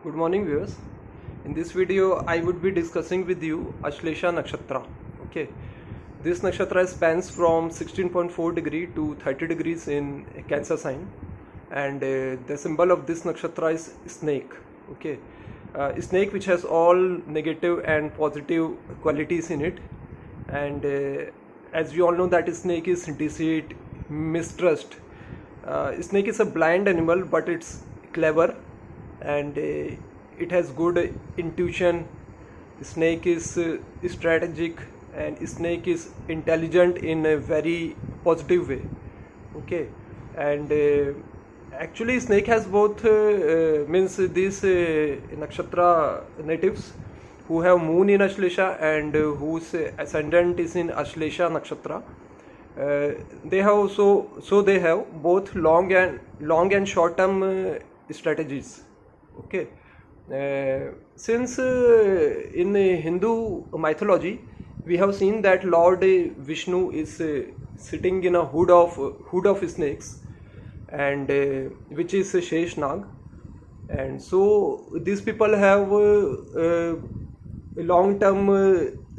Good morning viewers. In this video I would be discussing with you Ashlesha Nakshatra. Okay. This nakshatra spans from 16.4 degree to 30 degrees in Cancer sign, and the symbol of this nakshatra is snake. Okay. Snake which has all negative and positive qualities in it, and as we all know that snake is deceit, mistrust. Snake is a blind animal but it's clever, and it has good intuition. Snake is strategic, and snake is intelligent in a very positive way. Okay. And actually snake has both means these nakshatra natives who have moon in Ashlesha and whose ascendant is in Ashlesha nakshatra. They have they have both long and short term strategies. Okay. Since in Hindu mythology we have seen that Lord Vishnu is sitting in a hood of snakes, and which is Sheshnag, and so these people have a long term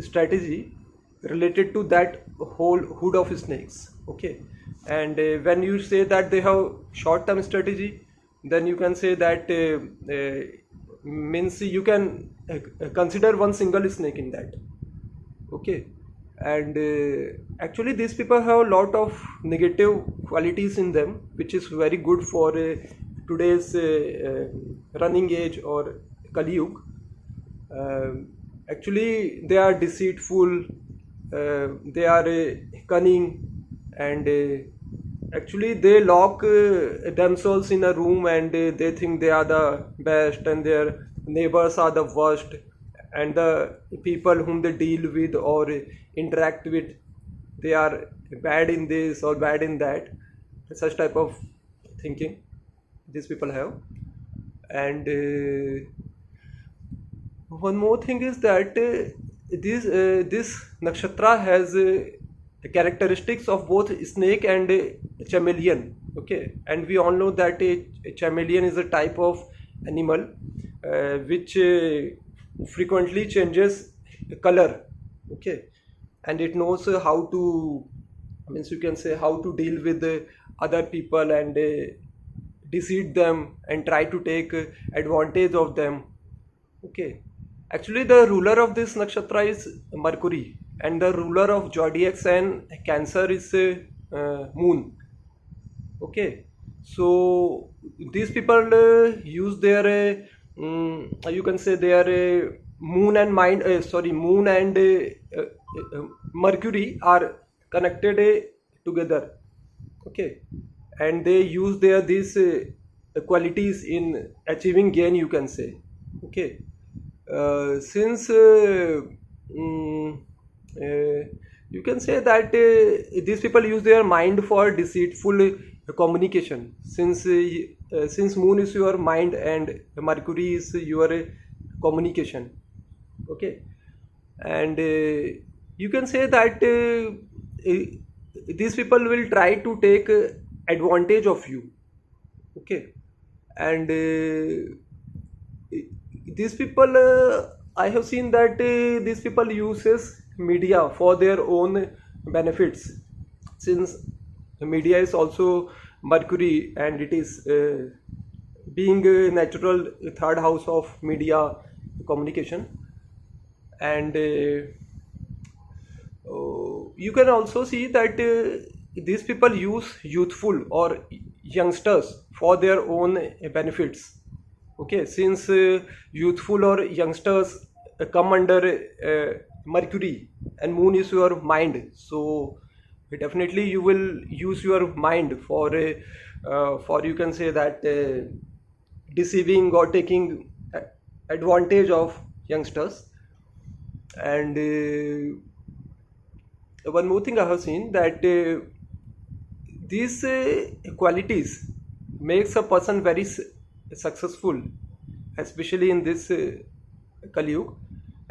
strategy related to that whole hood of snakes. Okay. And when you say that they have short term strategy, then you can say that means you can consider one single snake in that. Okay. And actually these people have a lot of negative qualities in them, which is very good for today's running age or Kali Yuga. Actually they are deceitful, they are cunning, and actually they lock themselves in a room, and they think they are the best and their neighbors are the worst, and the people whom they deal with or interact with, they are bad in this or bad in that. Such type of thinking these people have. And one more thing is that this nakshatra has characteristics of both snake and chameleon. Okay. And we all know that a chameleon is a type of animal which frequently changes color. Okay. And it knows how to, means you can say, how to deal with other people and deceive them and try to take advantage of them. Okay. Actually the ruler of this nakshatra is Mercury, and the ruler of zodiac sign Cancer is moon. Okay. So these people use their you can say their moon and mind moon and Mercury are connected together. Okay. And they use their these qualities in achieving gain, you can say. Okay. Since you can say that these people use their mind for deceitful communication, since moon is your mind and Mercury is your communication. Okay. And you can say that these people will try to take advantage of you. Okay. And these people I have seen that these people uses media for their own benefits, since media is also Mercury, and it is being a natural third house of media communication. And you can also see that these people use youthful or youngsters for their own benefits. Okay. Since youthful or youngsters come under Mercury, and moon is your mind, so definitely you will use your mind for you can say that deceiving or taking advantage of youngsters. And one more thing I have seen that these qualities makes a person very successful, especially in this Kali Yuga.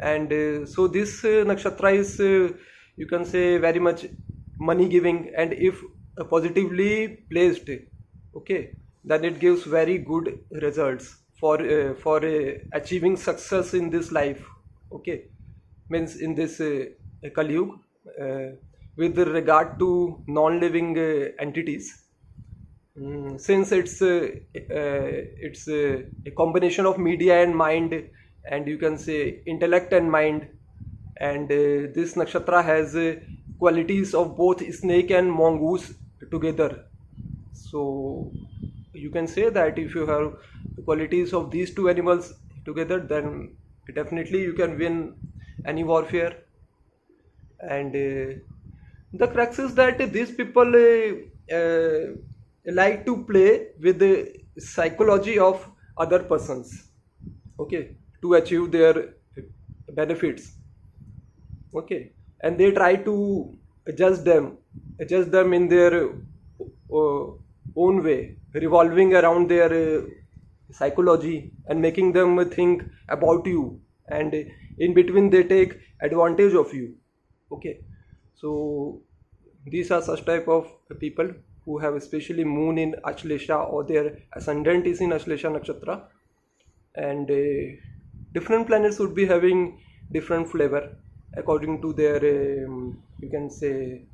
And so this nakshatra is you can say very much money giving, and if positively placed, okay, then it gives very good results achieving success in this life. Okay, means in this Kali Yuga, with regard to non-living entities. Since it's a combination of media and mind, and you can say intellect and mind, and this nakshatra has qualities of both snake and mongoose together. So you can say that if you have qualities of these two animals together, then definitely you can win any warfare. And the crux is that these people like to play with the psychology of other persons, okay, to achieve their benefits, okay, and they try to adjust them in their own way, revolving around their psychology and making them think about you, and in between they take advantage of you. Okay, so these are such type of people who have especially moon in Ashlesha, or their ascendant is in Ashlesha nakshatra, and different planets would be having different flavor according to their you can say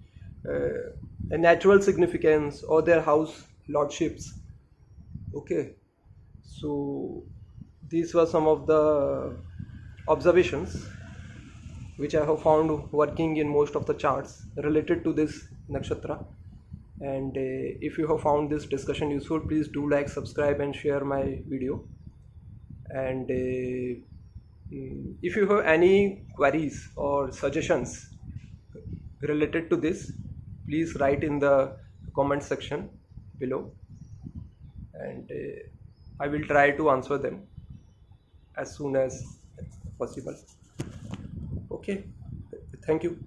a natural significance or their house lordships. Okay, so these were some of the observations which I have found working in most of the charts related to this nakshatra. And if you have found this discussion useful, please do like, subscribe, and share my video. And if you have any queries or suggestions related to this, please write in the comment section below, and I will try to answer them as soon as possible. Okay, thank you.